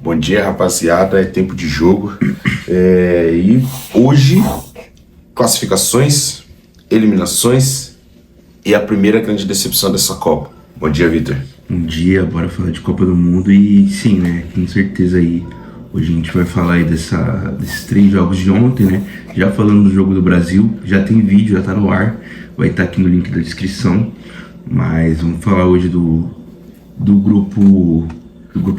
Bom dia, rapaziada. É tempo de jogo. E hoje, classificações, eliminações e a primeira grande decepção dessa Copa. Bom dia, Vitor. Bom dia, bora falar de Copa do Mundo e sim, né, com certeza aí, hoje a gente vai falar aí desses 3 jogos de ontem, né, já falando do jogo do Brasil, já tem vídeo, já tá no ar, vai estar aqui no link da descrição, mas vamos falar hoje do grupo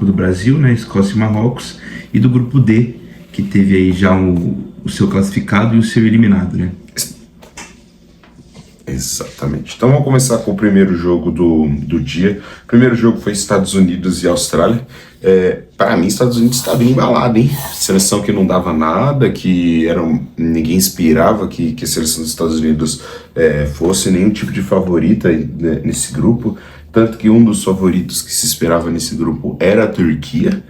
do Brasil, né, Escócia e Marrocos, e do grupo D, que teve aí já o seu classificado e o seu eliminado, né. Exatamente. Então vamos começar com o primeiro jogo do dia. O primeiro jogo foi Estados Unidos e Austrália. Para mim, Estados Unidos está bem embalado, hein? Seleção que não dava nada, ninguém inspirava que a seleção dos Estados Unidos fosse nenhum tipo de favorita, né, nesse grupo. Tanto que um dos favoritos que se esperava nesse grupo era a Turquia.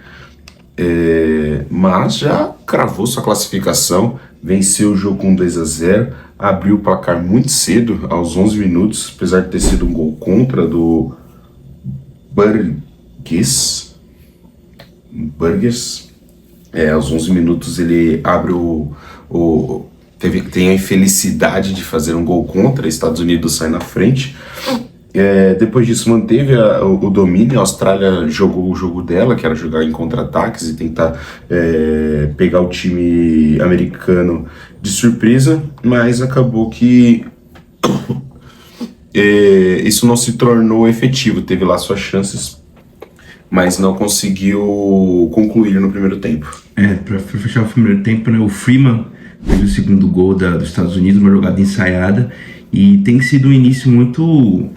Mas já cravou sua classificação, venceu o jogo com 2-0, abriu o placar muito cedo, aos 11 minutos, apesar de ter sido um gol contra do Burgess. Aos 11 minutos ele abre tem a infelicidade de fazer um gol contra, Estados Unidos sai na frente. Depois disso manteve o domínio, a Austrália jogou o jogo dela, que era jogar em contra-ataques e tentar pegar o time americano de surpresa, mas acabou que isso não se tornou efetivo, teve lá suas chances, mas não conseguiu concluir no primeiro tempo. Para fechar o primeiro tempo, né, o Freeman fez o segundo gol dos Estados Unidos, uma jogada ensaiada, e tem sido um início muito...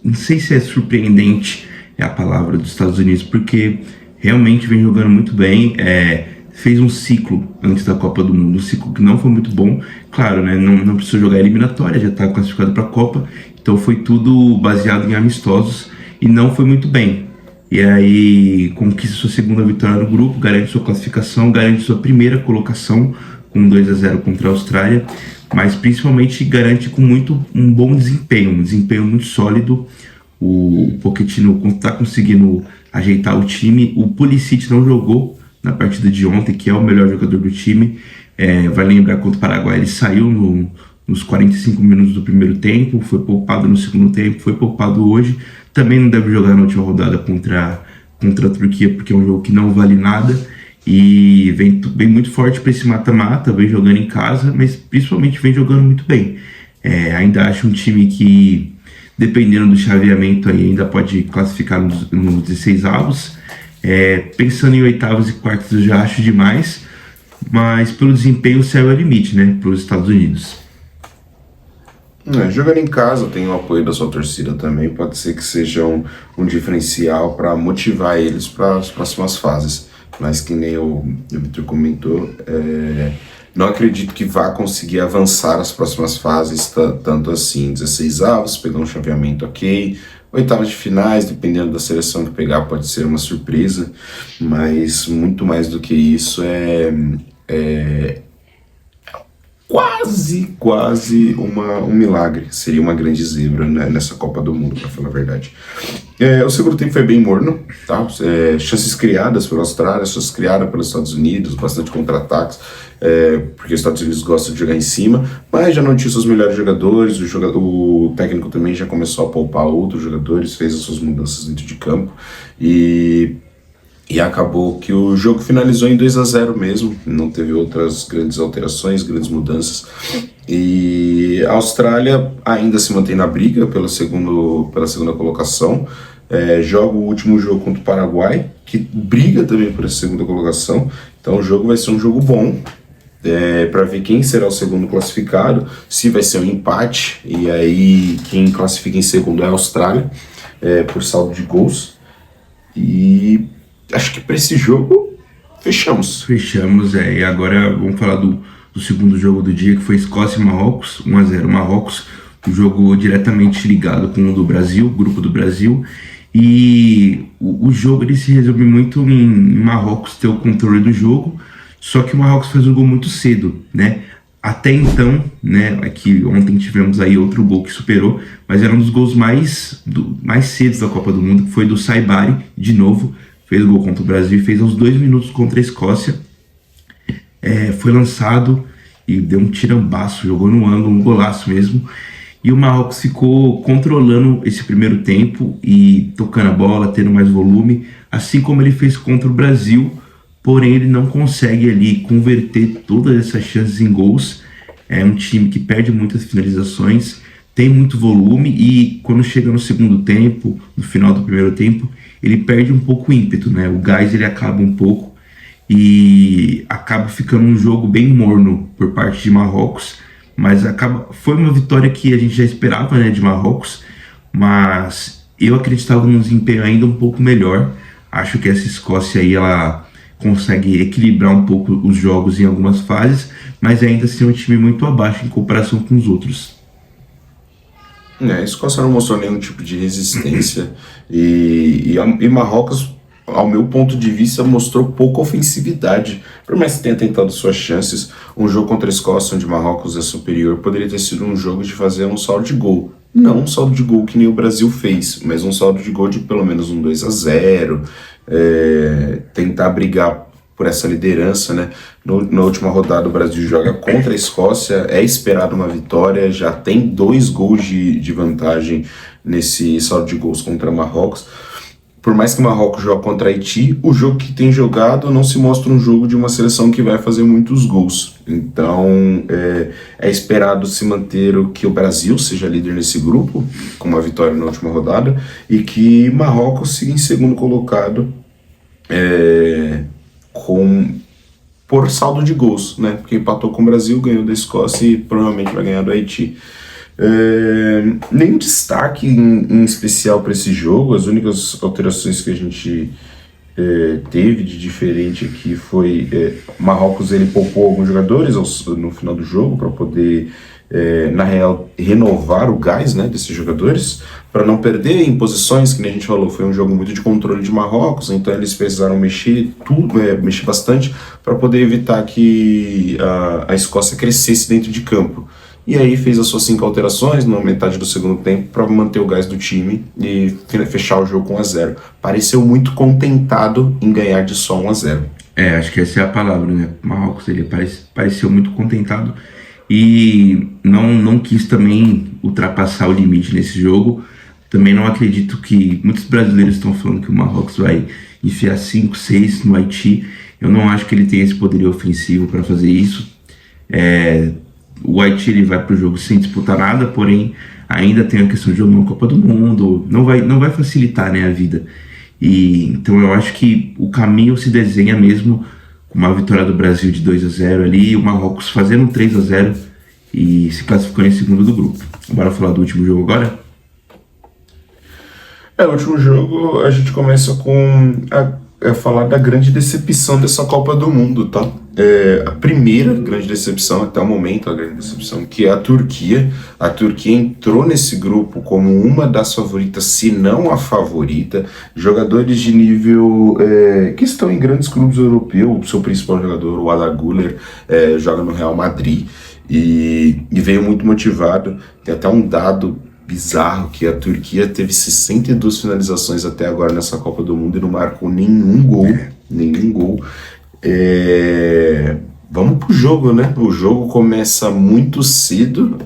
não sei se é surpreendente é a palavra dos Estados Unidos, porque realmente vem jogando muito bem, fez um ciclo antes da Copa do Mundo, um ciclo que não foi muito bom, claro, né, não precisou jogar eliminatória, já está classificado para a Copa, então foi tudo baseado em amistosos e não foi muito bem. E aí conquista sua segunda vitória no grupo, garante sua classificação, garante sua primeira colocação com 2-0 contra a Austrália, mas principalmente garante com um bom desempenho, um desempenho muito sólido. O Pochettino está conseguindo ajeitar o time. O Pulisic não jogou na partida de ontem, que é o melhor jogador do time. Vai lembrar contra o Paraguai, ele saiu nos 45 minutos do primeiro tempo, foi poupado no segundo tempo, foi poupado hoje. Também não deve jogar na última rodada contra a Turquia, porque é um jogo que não vale nada. E vem muito forte para esse mata-mata, vem jogando em casa, mas principalmente vem jogando muito bem. Ainda acho um time que, dependendo do chaveamento, aí ainda pode classificar nos 16avos. Pensando em oitavos e quartos, eu já acho demais, mas pelo desempenho o céu é o limite, né, para os Estados Unidos. Jogando em casa, tem o apoio da sua torcida também, pode ser que seja um diferencial para motivar eles para as próximas fases. Mas que nem o Vitor comentou, não acredito que vá conseguir avançar as próximas fases tanto assim. 16avos, pegar um chaveamento ok, oitavas de finais, dependendo da seleção que pegar, pode ser uma surpresa, mas muito mais do que isso quase um milagre. Seria uma grande zebra, né, nessa Copa do Mundo, para falar a verdade. O segundo tempo foi bem morno, tá? Chances criadas pela Austrália, chances criadas pelos Estados Unidos, bastante contra-ataques, porque os Estados Unidos gostam de jogar em cima, mas já não tinha seus melhores jogadores, o técnico também já começou a poupar outros jogadores, fez as suas mudanças dentro de campo, e acabou que o jogo finalizou em 2-0 mesmo, não teve outras grandes alterações, grandes mudanças. E a Austrália ainda se mantém na briga pela segunda colocação, joga o último jogo contra o Paraguai, que briga também por essa segunda colocação, então o jogo vai ser um jogo bom, para ver quem será o segundo classificado, se vai ser um empate, e aí quem classifica em segundo é a Austrália, por saldo de gols. E acho que para esse jogo fechamos. E agora vamos falar do segundo jogo do dia, que foi Escócia e Marrocos, 1-0 Marrocos, um jogo diretamente ligado com o do Brasil, o grupo do Brasil, e o jogo ele se resume muito em Marrocos ter o controle do jogo, só que o Marrocos fez um gol muito cedo, né? Até então, né, aqui ontem tivemos aí outro gol que superou, mas era um dos gols mais cedos da Copa do Mundo, que foi do Saibari, de novo, fez gol contra o Brasil e fez aos 2 minutos contra a Escócia. Foi lançado e deu um tirambaço, jogou no ângulo, um golaço mesmo. E o Marrocos ficou controlando esse primeiro tempo e tocando a bola, tendo mais volume, assim como ele fez contra o Brasil, porém ele não consegue ali converter todas essas chances em gols. É um time que perde muitas finalizações, tem muito volume e quando chega no segundo tempo, no final do primeiro tempo, ele perde um pouco o ímpeto, né? O gás ele acaba um pouco e acaba ficando um jogo bem morno por parte de Marrocos, mas foi uma vitória que a gente já esperava, né, de Marrocos, mas eu acreditava num desempenho ainda um pouco melhor. Acho que essa Escócia aí, ela consegue equilibrar um pouco os jogos em algumas fases, mas ainda assim é um time muito abaixo em comparação com os outros. A Escócia não mostrou nenhum tipo de resistência e Marrocos, ao meu ponto de vista, mostrou pouca ofensividade, por mais que tenha tentado suas chances. Um jogo contra a Escócia, onde Marrocos é superior, poderia ter sido um jogo de fazer um saldo de gol. Não um saldo de gol que nem o Brasil fez, mas um saldo de gol de pelo menos um 2-0, tentar brigar por essa liderança, né? Na última rodada o Brasil joga contra a Escócia, é esperado uma vitória, já tem 2 gols de vantagem nesse saldo de gols contra Marrocos. Por mais que Marrocos jogue contra Haiti, o jogo que tem jogado não se mostra um jogo de uma seleção que vai fazer muitos gols. Então é esperado se manter que o Brasil seja líder nesse grupo, com uma vitória na última rodada, e que Marrocos siga em segundo colocado por saldo de gols, né? Porque empatou com o Brasil, ganhou da Escócia e provavelmente vai ganhar do Haiti. Nenhum destaque em especial para esse jogo. As únicas alterações que a gente teve de diferente aqui foi Marrocos, ele poupou alguns jogadores no final do jogo para poder, na real, renovar o gás, né, desses jogadores, para não perder em posições, que nem a gente falou, foi um jogo muito de controle de Marrocos, então eles precisaram mexer bastante para poder evitar que a Escócia crescesse dentro de campo. E aí fez as suas 5 alterações na metade do segundo tempo para manter o gás do time e fechar o jogo com 1-0. Pareceu muito contentado em ganhar de só 1-0. Acho que essa é a palavra, né? Marrocos, ele pareceu muito contentado e não quis também ultrapassar o limite nesse jogo. Também não acredito que muitos brasileiros estão falando que o Marrocos vai enfiar 5, 6 no Haiti. Eu não acho que ele tem esse poderio ofensivo para fazer isso. O Haiti ele vai para o jogo sem disputar nada, porém ainda tem a questão de jogar uma Copa do Mundo, não vai facilitar, né, a vida. Então eu acho que o caminho se desenha mesmo com uma vitória do Brasil de 2-0 ali, o Marrocos fazendo 3-0 e se classificando em segundo do grupo. Bora falar do último jogo agora? O último jogo a gente começa com falar da grande decepção dessa Copa do Mundo, tá? A primeira grande decepção até o momento, a grande decepção, que é a Turquia. A Turquia entrou nesse grupo como uma das favoritas, se não a favorita. Jogadores de nível que estão em grandes clubes europeus. O seu principal jogador, o Arda Güler, joga no Real Madrid e veio muito motivado. Tem até um dado bizarro que a Turquia teve 62 finalizações até agora nessa Copa do Mundo e não marcou nenhum gol. Vamos pro jogo, né? O jogo começa muito cedo,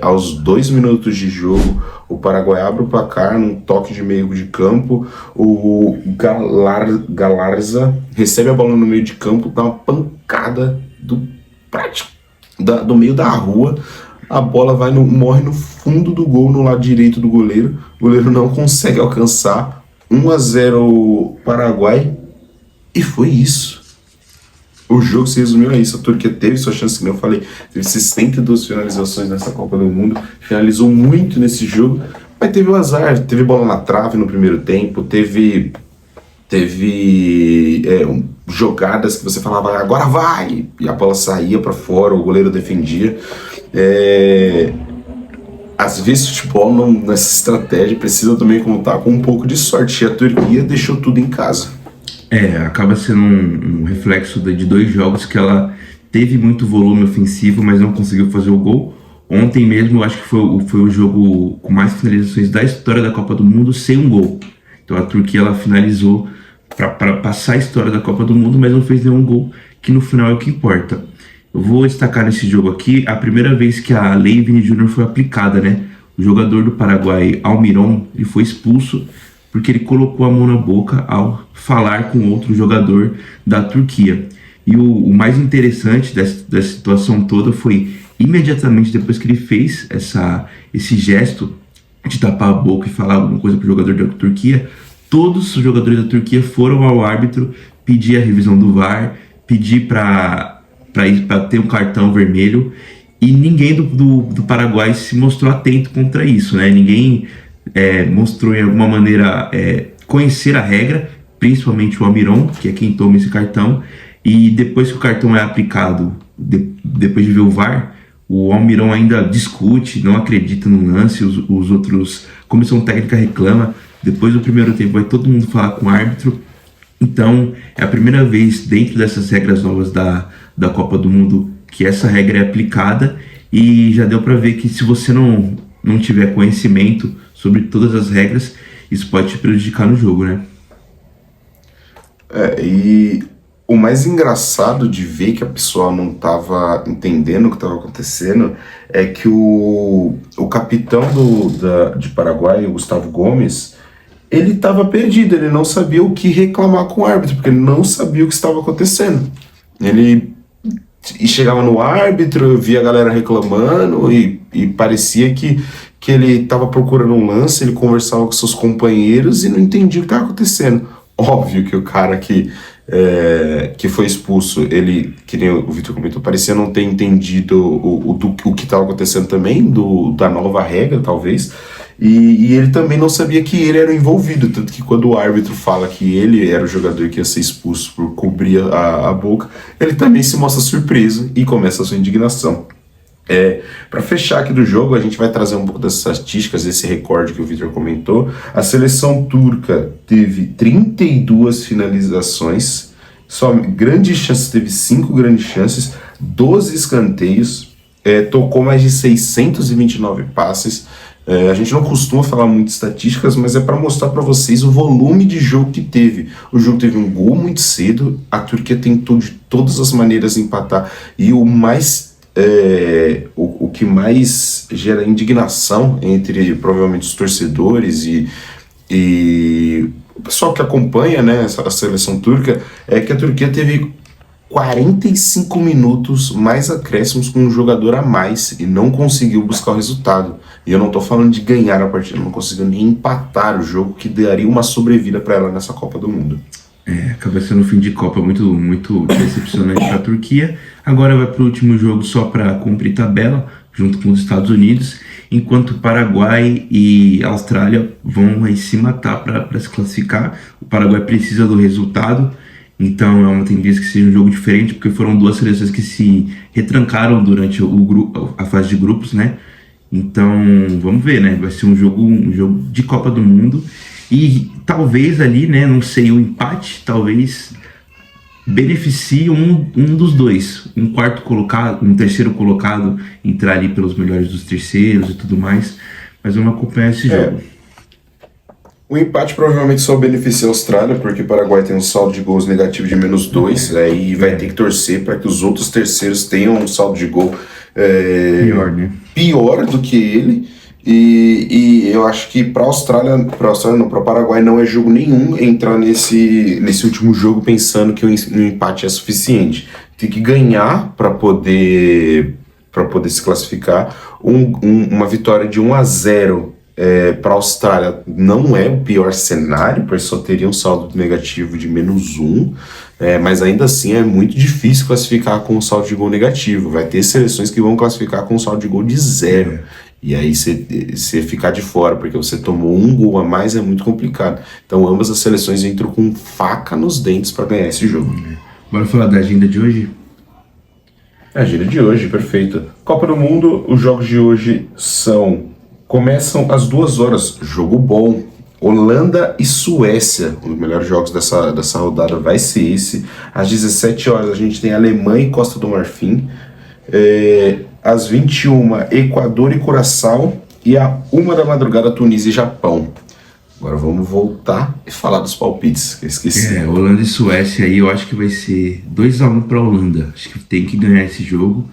aos 2 minutos de jogo, o Paraguai abre o placar num toque de meio de campo, o Galarza recebe a bola no meio de campo, dá uma pancada do meio da rua, a bola morre no fundo do gol, no lado direito do goleiro, o goleiro não consegue alcançar, 1-0 Paraguai, e foi isso. O jogo se resumiu a isso. A Turquia teve sua chance, como eu falei, teve 62 finalizações nessa Copa do Mundo, finalizou muito nesse jogo, mas teve o azar, teve bola na trave no primeiro tempo, teve jogadas que você falava, agora vai, e a bola saía para fora, o goleiro defendia. Às vezes o futebol nessa estratégia precisa também contar com um pouco de sorte, e a Turquia deixou tudo em casa. Acaba sendo um reflexo de 2 jogos que ela teve muito volume ofensivo, mas não conseguiu fazer o gol. Ontem mesmo, eu acho que foi o jogo com mais finalizações da história da Copa do Mundo sem um gol. Então a Turquia ela finalizou para passar a história da Copa do Mundo, mas não fez nenhum gol, que no final é o que importa. Eu vou destacar nesse jogo aqui a primeira vez que a Lei Vini Júnior foi aplicada, né? O jogador do Paraguai, Almiron, ele foi expulso porque ele colocou a mão na boca ao falar com outro jogador da Turquia. E o mais interessante dessa situação toda foi, imediatamente depois que ele fez esse gesto de tapar a boca e falar alguma coisa para o jogador da Turquia, todos os jogadores da Turquia foram ao árbitro pedir a revisão do VAR, pedir para ter um cartão vermelho, e ninguém do Paraguai se mostrou atento contra isso, né? Ninguém mostrou de alguma maneira conhecer a regra, principalmente o Almiron, que é quem toma esse cartão, e depois que o cartão é aplicado, depois de ver o VAR, o Almiron ainda discute, não acredita no lance, os outros, a comissão técnica reclama. Depois do primeiro tempo vai todo mundo falar com o árbitro. Então é a primeira vez dentro dessas regras novas da Copa do Mundo que essa regra é aplicada, e já deu para ver que se você não tiver conhecimento sobre todas as regras, isso pode te prejudicar no jogo, né? E o mais engraçado de ver que a pessoa não estava entendendo o que estava acontecendo é que o capitão de Paraguai, o Gustavo Gomes, ele estava perdido, ele não sabia o que reclamar com o árbitro, porque ele não sabia o que estava acontecendo. Ele chegava no árbitro, via a galera reclamando e parecia que ele estava procurando um lance, ele conversava com seus companheiros e não entendia o que estava acontecendo. Óbvio que o cara que foi expulso, ele, que nem o Vitor comentou, parecia não ter entendido o que estava acontecendo também, da nova regra, talvez, e ele também não sabia que ele era o envolvido, tanto que quando o árbitro fala que ele era o jogador que ia ser expulso por cobrir a boca, ele também se mostra surpreso e começa a sua indignação. Para fechar aqui do jogo, a gente vai trazer um pouco das estatísticas, desse recorde que o Vitor comentou. A seleção turca teve 32 finalizações, só grandes chances, teve 5 grandes chances, 12 escanteios, tocou mais de 629 passes. A gente não costuma falar muito de estatísticas, mas é para mostrar para vocês o volume de jogo que teve. O jogo teve um gol muito cedo, a Turquia tentou de todas as maneiras empatar, e o que mais gera indignação entre provavelmente os torcedores e o pessoal que acompanha, né, a seleção turca, é que a Turquia teve 45 minutos mais acréscimos com um jogador a mais e não conseguiu buscar o resultado. E eu não tô falando de ganhar a partida, não conseguiu nem empatar o jogo, que daria uma sobrevida para ela nessa Copa do Mundo. Acaba sendo um fim de Copa muito, muito decepcionante para a Turquia. Agora vai para o último jogo só para cumprir tabela, junto com os Estados Unidos, enquanto Paraguai e Austrália vão aí se matar para se classificar. O Paraguai precisa do resultado, então é uma tendência que seja um jogo diferente, porque foram duas seleções que se retrancaram durante a fase de grupos, né? Então vamos ver, né? Vai ser um jogo de Copa do Mundo. E talvez ali, né, não sei, o empate talvez beneficie um dos dois, um terceiro colocado entrar ali pelos melhores dos terceiros e tudo mais, mas vamos acompanhar esse jogo. O empate provavelmente só beneficia a Austrália, porque o Paraguai tem um saldo de gols negativo de -2, e vai ter que torcer para que os outros terceiros tenham um saldo de gol pior, né? Pior do que ele. E eu acho que para o Paraguai não é jogo nenhum entrar nesse último jogo pensando que o empate é suficiente. Tem que ganhar para poder se classificar. Uma vitória de 1-0 para a Austrália não é o pior cenário, porque só teria um saldo negativo de -1, mas ainda assim é muito difícil classificar com um saldo de gol negativo. Vai ter seleções que vão classificar com um saldo de gol de 0. E aí você ficar de fora, porque você tomou um gol a mais, é muito complicado. Então ambas as seleções entram com faca nos dentes para ganhar esse jogo. Bora falar da agenda de hoje? A agenda de hoje, perfeito. Copa do Mundo, os jogos de hoje começam às 2 horas, jogo bom. Holanda e Suécia, um dos melhores jogos dessa rodada vai ser esse. Às 17 horas a gente tem Alemanha e Costa do Marfim. Às 21, Equador e Curaçao, e à 1 da madrugada, Tunísia e Japão. Agora vamos voltar e falar dos palpites, que eu esqueci. Holanda e Suécia aí eu acho que vai ser 2-1 para a Holanda. Acho que tem que ganhar esse jogo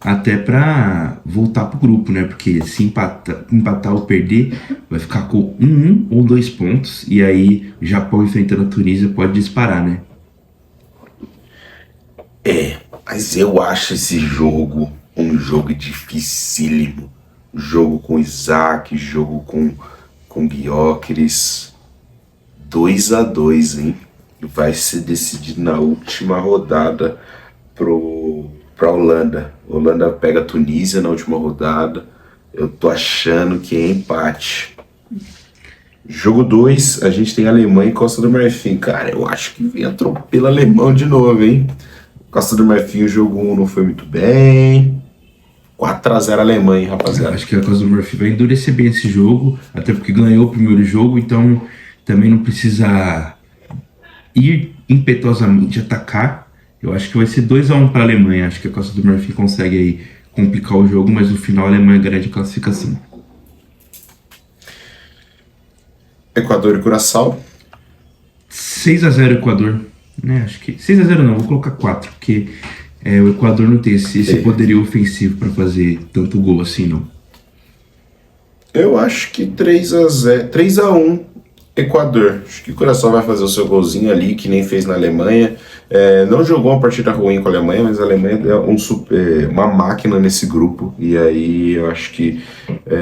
até para voltar pro grupo, né? Porque se empatar ou perder, vai ficar com 1 ou 2 pontos. E aí o Japão enfrentando a Tunísia pode disparar, né? Mas eu acho esse jogo um jogo dificílimo. Jogo com Isaac, jogo com Gyökeres. 2-2, hein? Vai ser decidido na última rodada pra Holanda. A Holanda pega a Tunísia na última rodada. Eu tô achando que é empate. Jogo 2, a gente tem Alemanha e Costa do Marfim. Cara, eu acho que vem atropelo alemão de novo, hein? Costa do Marfim, o jogo 1 não foi muito bem. 4-0 Alemanha, rapaziada. Acho que a Costa do Marfim vai endurecer bem esse jogo, até porque ganhou o primeiro jogo, então também não precisa ir impetuosamente atacar. Eu acho que vai ser 2-1 para a Alemanha. Acho que a Costa do Marfim consegue aí complicar o jogo, mas no final a Alemanha garante a classificação. Equador e Curaçao. 6-0 Equador. Né? Acho que 6-0 não, vou colocar 4, porque o Equador não tem esse poderio ofensivo para fazer tanto gol assim, não. Eu acho que 3-1 Equador. Acho que o Curaçao vai fazer o seu golzinho ali, que nem fez na Alemanha. Não jogou uma partida ruim com a Alemanha, mas a Alemanha é uma máquina nesse grupo. E aí eu acho que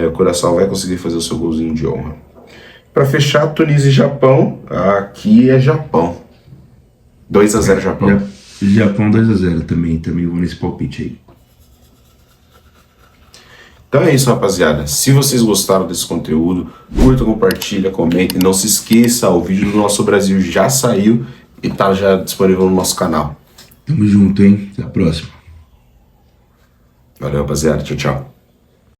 o Curaçao vai conseguir fazer o seu golzinho de honra. Para fechar, Tunísia e Japão. Aqui é Japão. 2-0 Japão. Japão 2-0 também vou nesse palpite aí. Então é isso, rapaziada. Se vocês gostaram desse conteúdo, curta, compartilha, comenta. E não se esqueça, o vídeo do Nosso Brasil já saiu e tá já disponível no nosso canal. Tamo junto, hein? Até a próxima. Valeu, rapaziada. Tchau, tchau.